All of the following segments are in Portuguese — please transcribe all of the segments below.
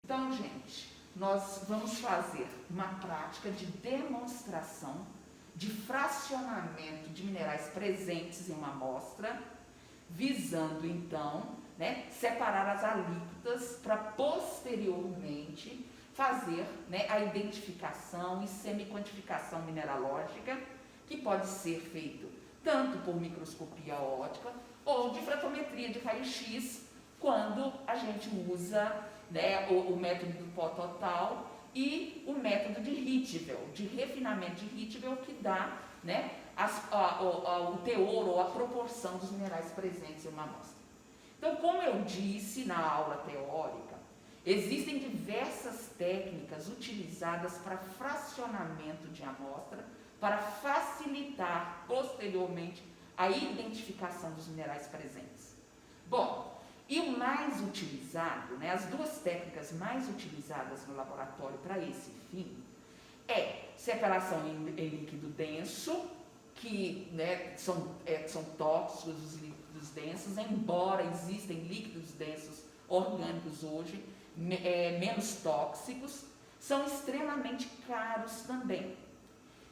Então, gente, nós vamos fazer uma prática de demonstração de fracionamento de minerais presentes em uma amostra, visando, então, separar as alíquotas para posteriormente fazer a identificação e semi-quantificação mineralógica, que pode ser feito tanto por microscopia óptica ou de fratometria de raio-x, quando a gente usa o método do pó total e o método de Ritvel, de refinamento de Ritvel, que dá o teor ou a proporção dos minerais presentes em uma amostra. Então, como eu disse na aula teórica, existem diversas técnicas utilizadas para fracionamento de amostra, para facilitar posteriormente a identificação dos minerais presentes. Bom, e o mais utilizado, as duas técnicas mais utilizadas no laboratório para esse fim, é separação em líquido denso, que são tóxicos os líquidos densos, embora existem líquidos densos orgânicos hoje, menos tóxicos, são extremamente caros também.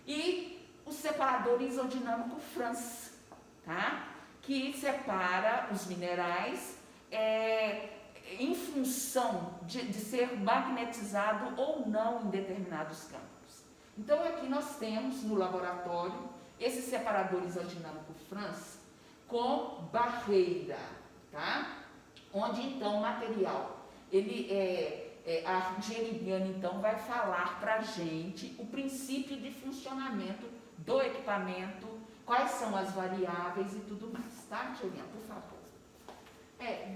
E o separador isodinâmico France, que separa os minerais em função de ser magnetizado ou não em determinados campos. Então, aqui nós temos no laboratório esse separador isodinâmico France com barreira, onde então o material, a Argeliana então vai falar para a gente o princípio de funcionamento do equipamento, quais são as variáveis e tudo mais, tá, Argeliana, por favor.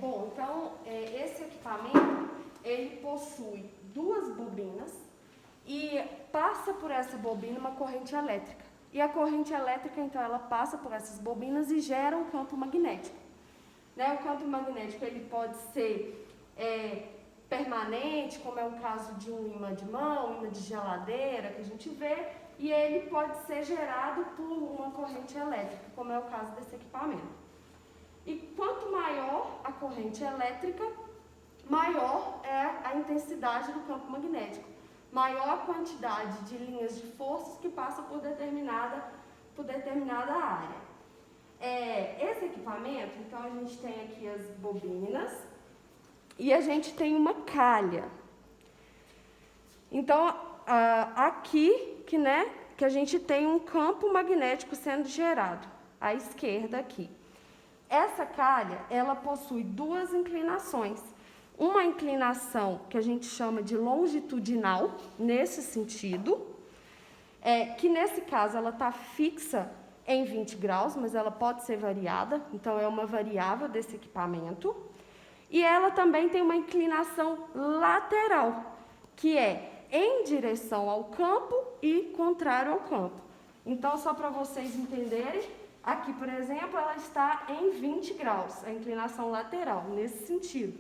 Bom, então, esse equipamento, ele possui duas bobinas e passa por essa bobina uma corrente elétrica. E a corrente elétrica, então, ela passa por essas bobinas e gera um campo magnético. O campo magnético, ele pode ser permanente, como é o caso de um imã de mão, imã de geladeira, que a gente vê, e ele pode ser gerado por uma corrente elétrica, como é o caso desse equipamento. E quanto maior a corrente elétrica, maior é a intensidade do campo magnético, maior a quantidade de linhas de forças que passam por determinada área. Esse equipamento, então, a gente tem aqui as bobinas e a gente tem uma calha. Então, aqui que a gente tem um campo magnético sendo gerado, à esquerda aqui. Essa calha, ela possui duas inclinações. Uma inclinação que a gente chama de longitudinal, nesse sentido, que nesse caso ela está fixa em 20 graus, mas ela pode ser variada, então é uma variável desse equipamento. E ela também tem uma inclinação lateral, que é em direção ao campo e contrário ao campo. Então, só para vocês entenderem, aqui, por exemplo, ela está em 20 graus, a inclinação lateral, nesse sentido.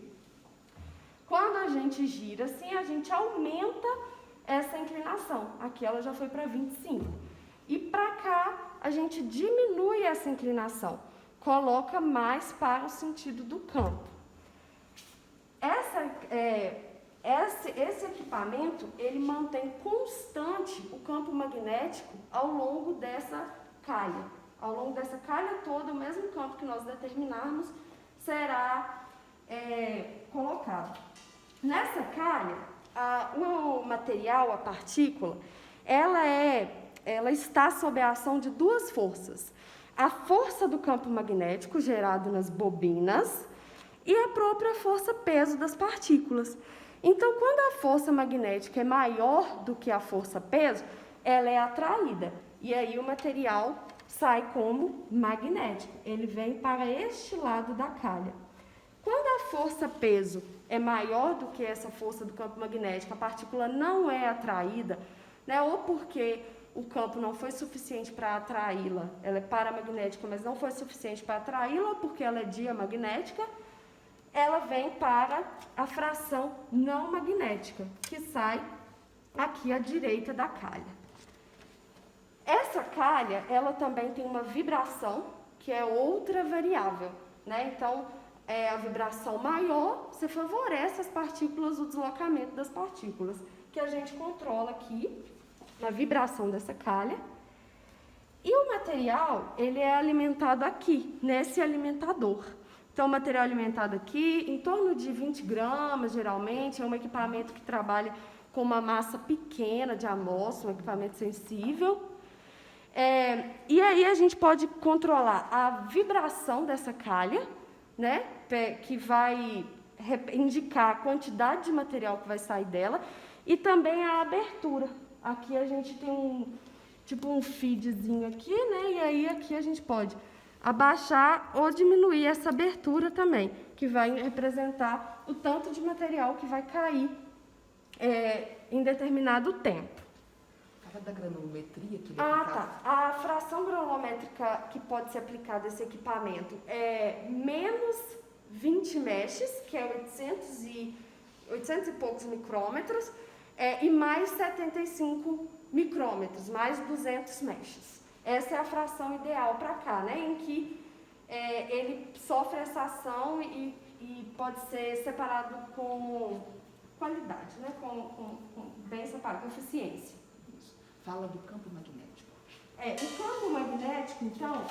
Quando a gente gira assim, a gente aumenta essa inclinação. Aqui ela já foi para 25. E para cá, a gente diminui essa inclinação, coloca mais para o sentido do campo. Esse equipamento, ele mantém constante o campo magnético ao longo dessa calha. Ao longo dessa calha toda, o mesmo campo que nós determinarmos será colocado. Nessa calha, o material, a partícula, ela está sob a ação de duas forças. A força do campo magnético gerado nas bobinas e a própria força-peso das partículas. Então, quando a força magnética é maior do que a força-peso, ela é atraída. E aí o material sai como magnético. Ele vem para este lado da calha. Quando a força-peso é maior do que essa força do campo magnético, a partícula não é atraída, ou porque o campo não foi suficiente para atraí-la, ela é paramagnética, mas não foi suficiente para atraí-la, ou porque ela é diamagnética, ela vem para a fração não magnética, que sai aqui à direita da calha. Essa calha, ela também tem uma vibração, que é outra variável, Então, a vibração maior, você favorece as partículas, o deslocamento das partículas, que a gente controla aqui, a vibração dessa calha. E o material, ele é alimentado aqui, nesse alimentador. Então, o material alimentado aqui, em torno de 20 gramas, geralmente, é um equipamento que trabalha com uma massa pequena de amostra, um equipamento sensível. E aí a gente pode controlar a vibração dessa calha, né, que vai indicar a quantidade de material que vai sair dela, e também a abertura. Aqui a gente tem um feedzinho aqui, né, e aí aqui a gente pode abaixar ou diminuir essa abertura também, que vai representar o tanto de material que vai cair em determinado tempo. Fala da granulometria que ele Tá. A fração granulométrica que pode ser aplicada a esse equipamento é menos 20 meshes, que é 800 e poucos micrômetros, e mais 75 micrômetros, mais 200 meshes. Essa é a fração ideal para cá, né, em que ele sofre essa ação e pode ser separado com qualidade, né, bem separado, com eficiência. Fala do campo magnético. O campo magnético, então,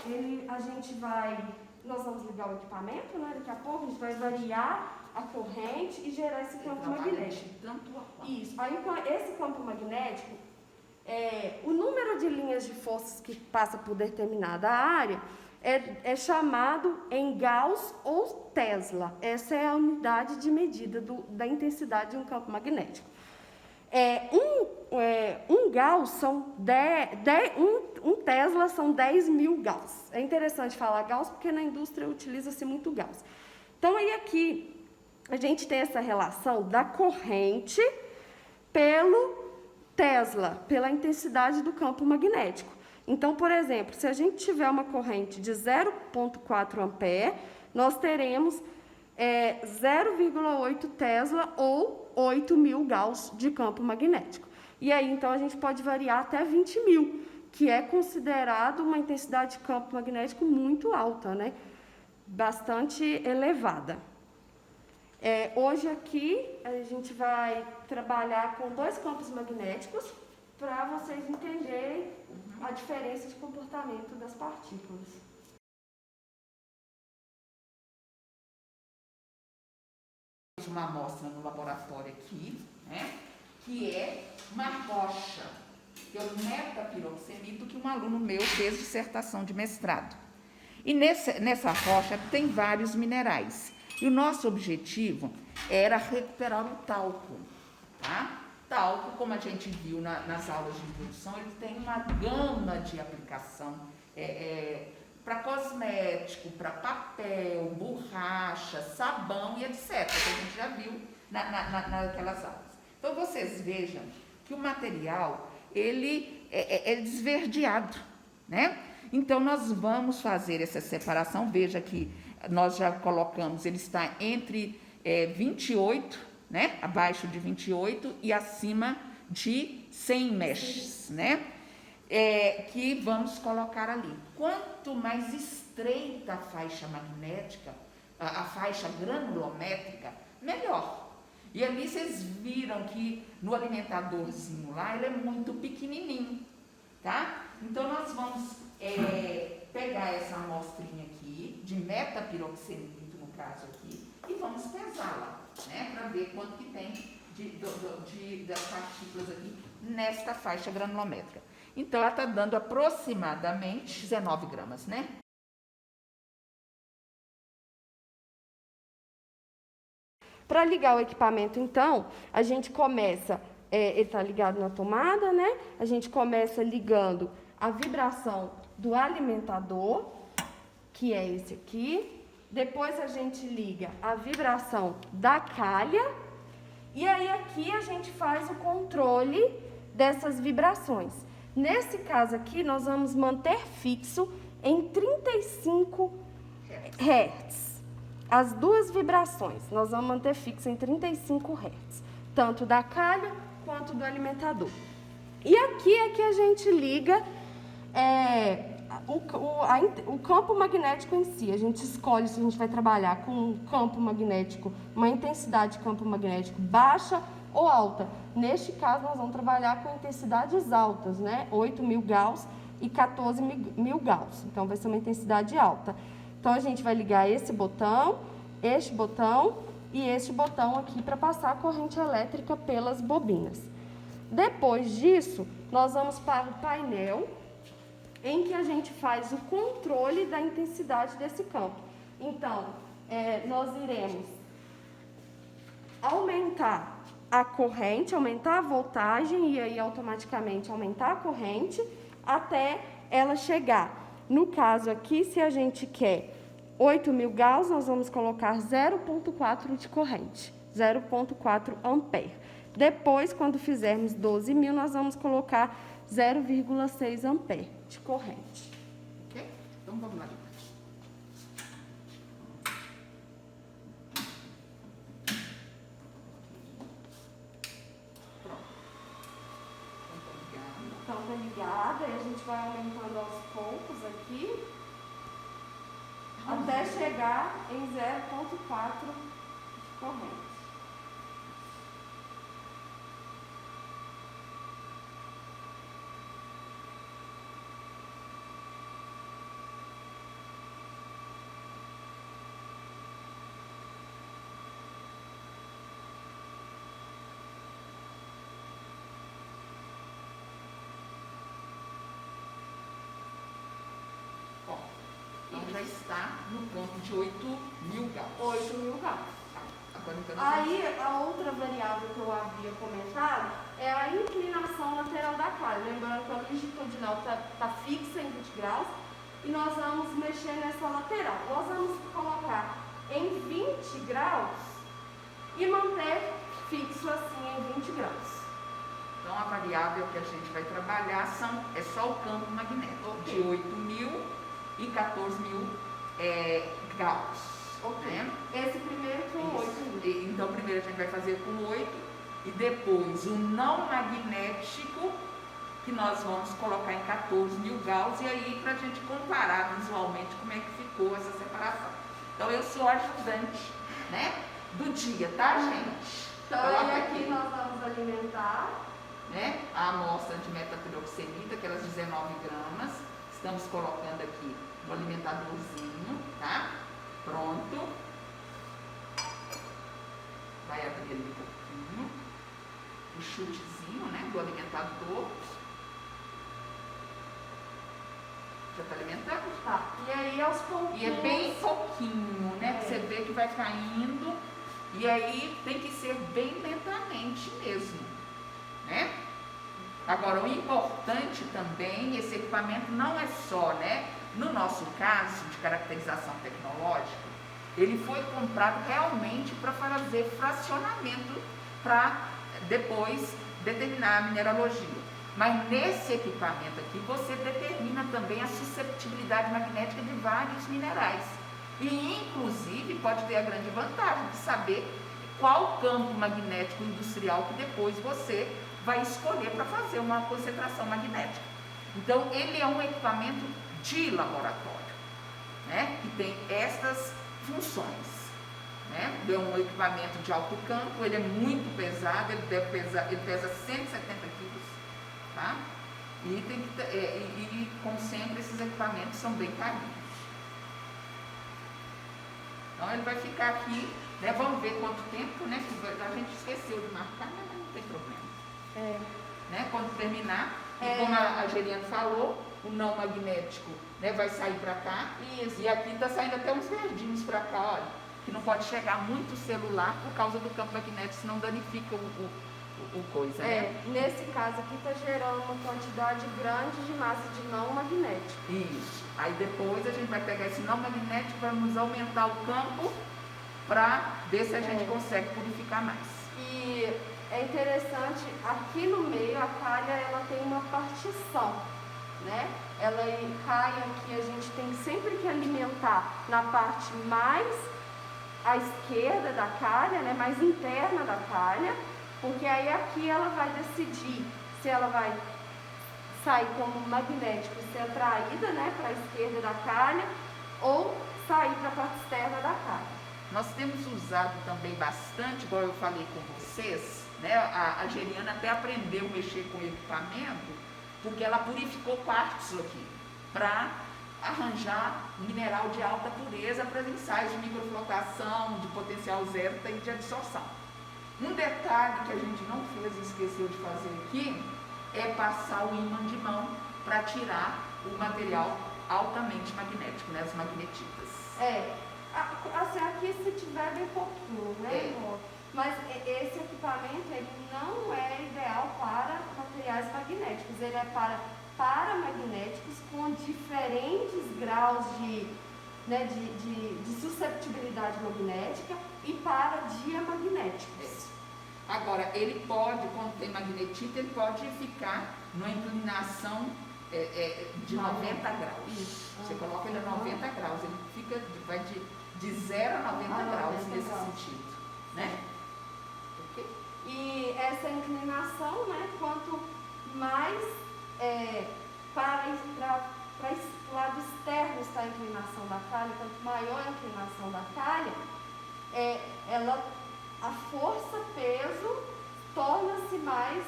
nós vamos ligar o equipamento, né? Daqui a pouco a gente vai variar a corrente e gerar esse campo magnético. Tanto a quanto. Isso. Aí, esse campo magnético, o número de linhas de forças que passa por determinada área é chamado em Gauss ou Tesla. Essa é a unidade de medida da intensidade de um campo magnético. Um Gauss são um Tesla são 10.000 Gauss. É interessante falar Gauss porque na indústria utiliza-se muito Gauss. Então, aí aqui a gente tem essa relação da corrente pelo Tesla, pela intensidade do campo magnético. Então, por exemplo, se a gente tiver uma corrente de 0,4 ampere, nós teremos 0,8 Tesla ou 8.000 Gauss de campo magnético. E aí, então, a gente pode variar até 20.000, que é considerado uma intensidade de campo magnético muito alta, né? Bastante elevada. Hoje aqui, a gente vai trabalhar com 2 campos magnéticos para vocês entenderem a diferença de comportamento das partículas. Uma amostra no laboratório aqui, né, que é uma rocha, que é o metapiroxenito, que um aluno meu fez dissertação de mestrado. E nessa rocha tem vários minerais. E o nosso objetivo era recuperar o talco, tá? Talco, como a gente viu nas aulas de introdução, ele tem uma gama de aplicação para cosmético, para papel, borracha, sabão e etc., que a gente já viu naquelas aulas. Então, vocês vejam que o material, ele é desverdeado, né? Então, nós vamos fazer essa separação. Veja que nós já colocamos, ele está entre 28, né? Abaixo de 28 e acima de 100 meshes, né? Que vamos colocar ali. Quanto mais estreita a faixa magnética, a faixa granulométrica, melhor. E ali vocês viram que no alimentadorzinho lá, ele é muito pequenininho, tá? Então, nós vamos pegar essa amostrinha aqui, de metapiroxenito, no caso aqui, e vamos pesá-la, né? Para ver quanto que tem das partículas aqui nesta faixa granulométrica. Então, ela está dando aproximadamente 19 gramas, né? Para ligar o equipamento, então, a gente começa, ele está ligado na tomada, né? A gente começa ligando a vibração do alimentador, que é esse aqui. Depois a gente liga a vibração da calha. E aí aqui a gente faz o controle dessas vibrações. Nesse caso aqui, nós vamos manter fixo em 35 Hz. As duas vibrações, nós vamos manter fixo em 35 Hz, tanto da calha quanto do alimentador. E aqui é que a gente liga o campo magnético em si, a gente escolhe se a gente vai trabalhar com um campo magnético, uma intensidade de campo magnético baixa ou alta. Neste caso, nós vamos trabalhar com intensidades altas, né? 8.000 Gauss e 14.000 Gauss. Então, vai ser uma intensidade alta. Então, a gente vai ligar esse botão e este botão aqui para passar a corrente elétrica pelas bobinas. Depois disso, nós vamos para o painel, em que a gente faz o controle da intensidade desse campo. Então, nós iremos aumentar a corrente, aumentar a voltagem e aí automaticamente aumentar a corrente até ela chegar. No caso aqui, se a gente quer 8.000 Gauss, nós vamos colocar 0,4 de corrente, 0,4 ampere. Depois, quando fizermos 12.000, nós vamos colocar 0,6 ampere de corrente. Ok? Então vamos lá. Pronto. Então tá ligada, e a gente vai aumentando aos poucos aqui, até chegar em 0,4 de corrente. Então já está no ponto de 8.000 Gauss. 8.000 Gauss. Agora, então, Aí, a outra variável que eu havia comentado é a inclinação lateral da calha. Lembrando que a longitudinal está fixa em 20 graus e nós vamos mexer nessa lateral. Nós vamos colocar em 20 graus e manter fixo assim em 20 graus. Então, a variável que a gente vai trabalhar é só o campo magnético, Ok. de 8.000 e 14.000 Gauss. Ok. Né? Esse primeiro com 8.000. Então, primeiro a gente vai fazer com 8 e depois o não magnético, que nós vamos colocar em 14.000 Gauss, e aí para a gente comparar visualmente como é que ficou essa separação. Então, eu sou ajudante, né, do dia, tá, gente? Então, Coloca aqui nós vamos alimentar. Né, a amostra de metapiroxenita, aquelas 19 gramas. Estamos colocando aqui no alimentadorzinho, tá? Pronto. Vai abrir ali um pouquinho. O chutezinho, né, do alimentador. Já está alimentando? Tá. E aí, aos pouquinhos. E é bem pouquinho, né? Pra você ver que vai caindo. E aí tem que ser bem lentamente mesmo, né? Agora, o importante também, esse equipamento não é só, né? No nosso caso de caracterização tecnológica, ele foi comprado realmente para fazer fracionamento para depois determinar a mineralogia. Mas nesse equipamento aqui, você determina também a susceptibilidade magnética de vários minerais. E, inclusive, pode ter a grande vantagem de saber qual campo magnético industrial que depois você vai escolher para fazer uma concentração magnética. Então, ele é um equipamento de laboratório, né, que tem essas funções. Né? É um equipamento de alto campo, ele é muito pesado, ele pesa 170 quilos, tá? E como sempre, esses equipamentos são bem carinhos. Então, ele vai ficar aqui, né? Vamos ver quanto tempo, né? A gente esqueceu de marcar, mas não tem problema. Né? Quando terminar, e como a Geriane falou, o não magnético, né, vai sair para cá. Isso. E aqui está saindo até uns verdinhos para cá, olha, que não pode chegar muito celular por causa do campo magnético, senão danifica o coisa, né? Nesse caso aqui está gerando uma quantidade grande de massa de não magnético. Isso. Aí depois a gente vai pegar esse não magnético, vamos aumentar o campo para ver se a gente consegue purificar mais. E é interessante, aqui no meio a calha ela tem uma partição, né? Ela cai aqui, a gente tem sempre que alimentar na parte mais à esquerda da calha, né? Mais interna da calha, porque aí aqui ela vai decidir se ela vai sair como magnético e ser atraída, né, para a esquerda da calha, ou sair para a parte externa da calha. Nós temos usado também bastante, igual eu falei com vocês, né? A Geriana até aprendeu a mexer com o equipamento, porque ela purificou quartzo aqui, para arranjar mineral de alta pureza para os ensaios de microflotação, de potencial zero e de adsorção. Um detalhe que a gente não fez e esqueceu de fazer aqui é passar o ímã de mão para tirar o material altamente magnético, né, as magnetitas. Assim, aqui se tiver bem pouquinho, né, amor? Mas esse equipamento, ele não é ideal para materiais magnéticos, ele é para paramagnéticos com diferentes graus de susceptibilidade magnética e para diamagnéticos. Agora, ele pode, quando tem magnetita, ele pode ficar numa inclinação de 90 graus. Isso. Você coloca ele a 90 graus, ele fica, vai de 0 a 90 graus nesse sentido, né? Okay? E essa inclinação, né, quanto mais para o lado externo está a inclinação da calha, quanto maior a inclinação da calha, a força-peso torna-se mais,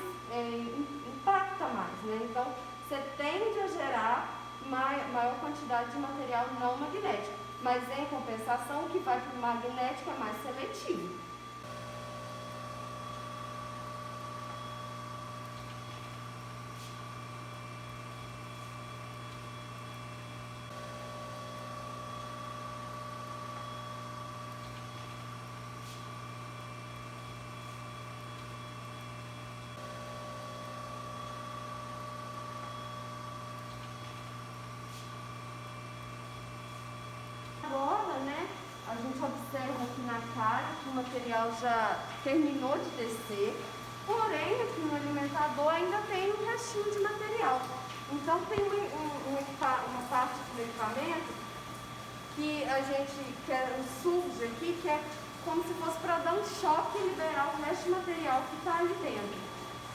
impacta mais, né? Então, você tende a gerar maior quantidade de material não magnético, mas em compensação, o que vai para o magnético é mais seletivo. Agora, né, a gente observa aqui na calha que o material já terminou de descer, porém aqui no alimentador ainda tem um restinho de material. Então tem uma parte do equipamento que a gente quer um surge aqui, que é como se fosse para dar um choque e liberar o resto de material que está ali dentro.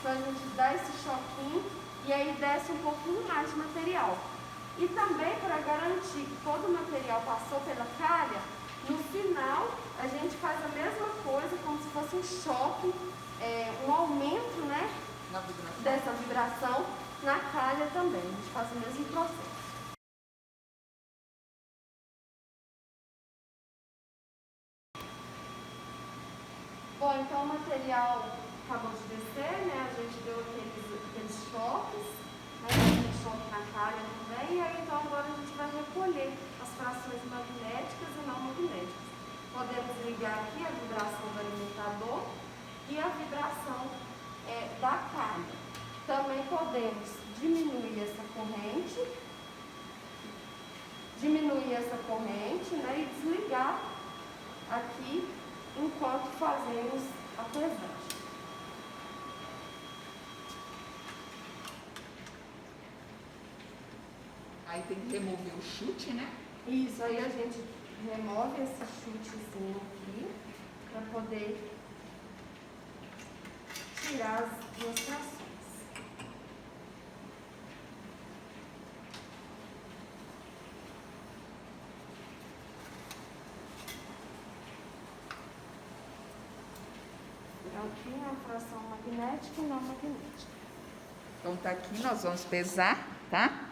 Então a gente dá esse choquinho e aí desce um pouquinho mais de material. E também para garantir que todo o material passou pela calha, no final a gente faz a mesma coisa, como se fosse um choque, um aumento, né, dessa vibração na calha também. A gente faz o mesmo processo. Bom, então o material acabou de descer, né, a gente deu aqueles choques, né, aquele choque na calha também, e aí então agora a gente vai recolher as frações magnéticas e não magnéticas. Podemos ligar aqui a vibração do alimentador e a vibração da calha. Também podemos diminuir essa corrente, né, e desligar aqui enquanto fazemos a pesagem. Aí tem que remover o chute, né? Isso, aí a gente remove esse chutezinho aqui para poder tirar as duas frações. Então aqui é a fração magnética e não magnética. Então tá aqui, nós vamos pesar, tá?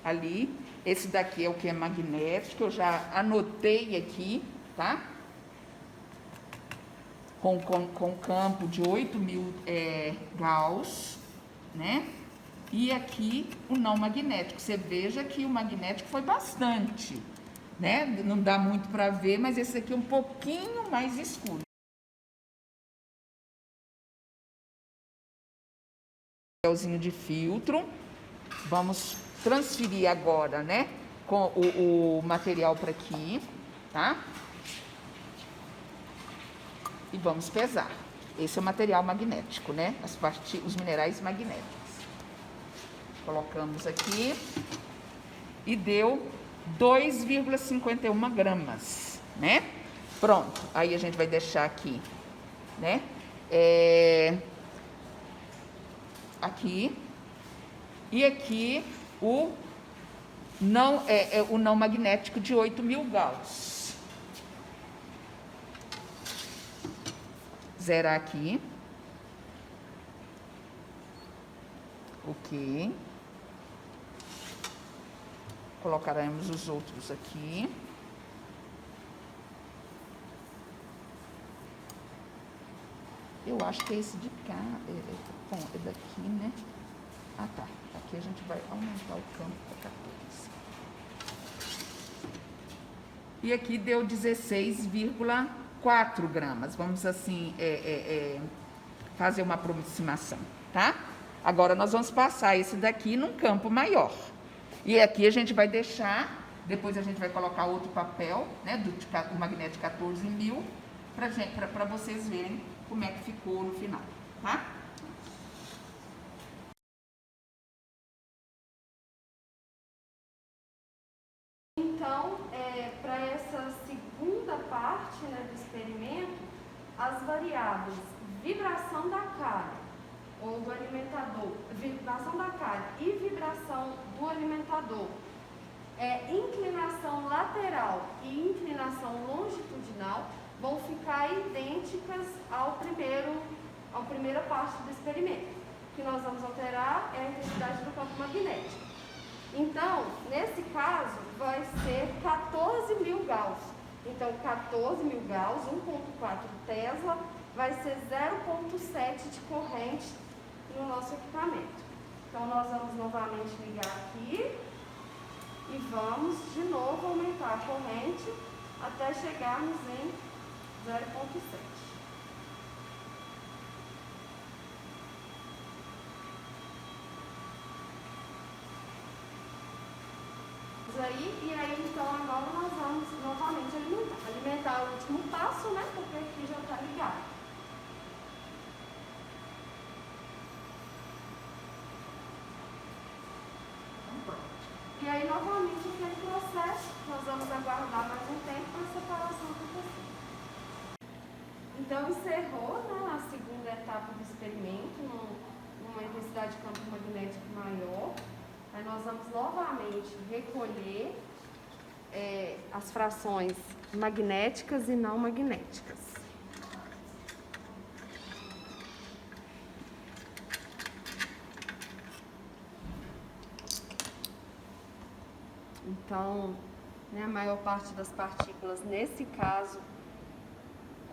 Ali, esse daqui é o que é magnético, eu já anotei aqui, tá? Com campo de 8.000 Gauss, né? E aqui o não magnético. Você veja que o magnético foi bastante, né? Não dá muito para ver, mas esse aqui é um pouquinho mais escuro. Papelzinho de filtro. Vamos transferir agora, né, com o material para aqui, tá? E vamos pesar. Esse é o material magnético, né? Os minerais magnéticos. Colocamos aqui e deu 2,51 gramas, né? Pronto. Aí a gente vai deixar aqui, né? Aqui. E aqui o não magnético de 8.000 Gauss. Zerar aqui. Ok. Colocaremos os outros aqui. Eu acho que é esse de cá, é daqui, né? Ah, tá. Aqui a gente vai aumentar o campo para 14. E aqui deu 16,4 gramas. Vamos, assim, fazer uma aproximação, tá? Agora, nós vamos passar esse daqui num campo maior. E aqui a gente vai deixar, depois a gente vai colocar outro papel, né, do magnético 14.000, para vocês verem como é que ficou no final, tá? Então, para essa segunda parte, né, do experimento, as variáveis vibração da calha ou do alimentador, vibração da calha e vibração do alimentador, inclinação lateral e inclinação longitudinal vão ficar idênticas à primeira parte do experimento. O que nós vamos alterar é a intensidade do campo magnético. Então, nesse caso, vai ser 14.000 Gauss. Então, 14.000 Gauss, 1,4 Tesla, vai ser 0,7 de corrente no nosso equipamento. Então, nós vamos novamente ligar aqui e vamos de novo aumentar a corrente até chegarmos em 0,7. E aí então agora nós vamos novamente alimentar o último passo, né? Porque aqui já está ligado. E aí novamente aquele processo, nós vamos aguardar mais um tempo para a separação acontecer. Então encerrou, né, a segunda etapa do experimento, numa intensidade de campo magnético maior. Aí nós vamos novamente recolher as frações magnéticas e não magnéticas. Então, né, a maior parte das partículas, nesse caso,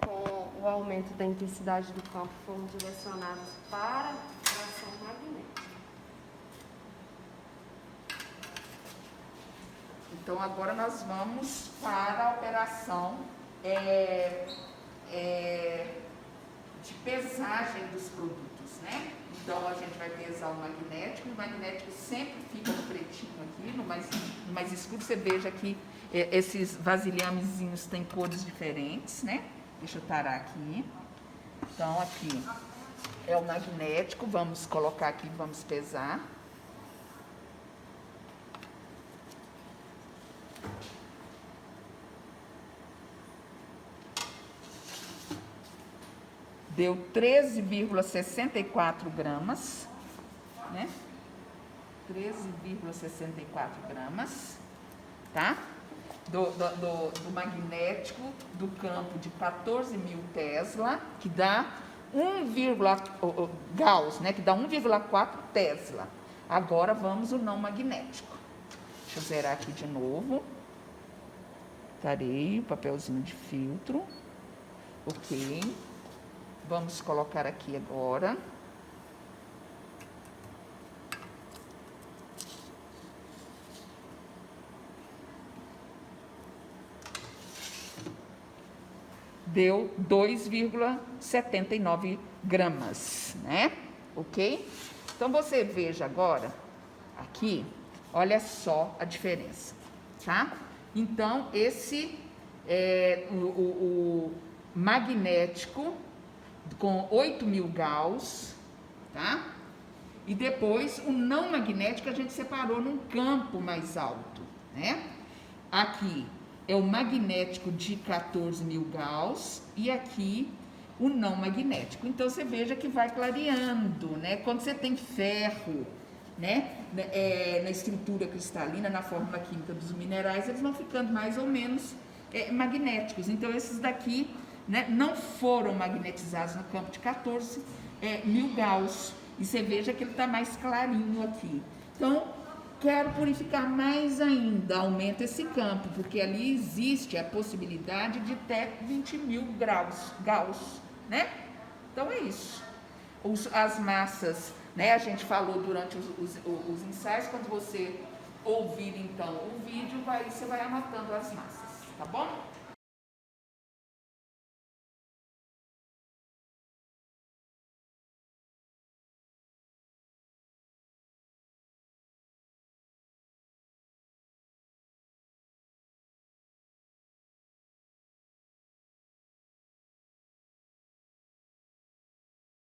com o aumento da intensidade do campo, foram direcionadas para a fração magnética. Então, agora nós vamos para a operação de pesagem dos produtos, né? Então, a gente vai pesar o magnético sempre fica no pretinho aqui, no mais escuro. Você veja que esses vasilhamezinhos têm cores diferentes, né? Deixa eu tarar aqui. Então, aqui é o magnético, vamos colocar aqui, vamos pesar. Deu 13,64 gramas, né? 13,64 gramas, tá? Do magnético do campo de 14.000 Tesla, que dá 1, Gauss, né? Que dá 1,4 Tesla. Agora vamos o não magnético. Deixa eu zerar aqui de novo. Tarei o papelzinho de filtro. Ok. Vamos colocar aqui agora. Deu 2,79 gramas, né? Ok? Então, você veja agora, aqui, olha só a diferença, tá? Então, esse é o magnético com 8.000 Gauss, tá? E depois o não magnético a gente separou num campo mais alto, né? Aqui é o magnético de 14.000 Gauss e aqui o não magnético. Então, você veja que vai clareando, né? Quando você tem ferro né, na estrutura cristalina, na fórmula química dos minerais, eles vão ficando mais ou menos magnéticos. Então, esses daqui, né, não foram magnetizados no campo de 14 mil Gauss. E você veja que ele está mais clarinho aqui. Então, quero purificar mais ainda, aumenta esse campo, porque ali existe a possibilidade de até 20 mil Gauss, né? Então, é isso. As massas, né, a gente falou durante os ensaios, quando você ouvir, então, o vídeo, você vai anotando as massas, tá bom?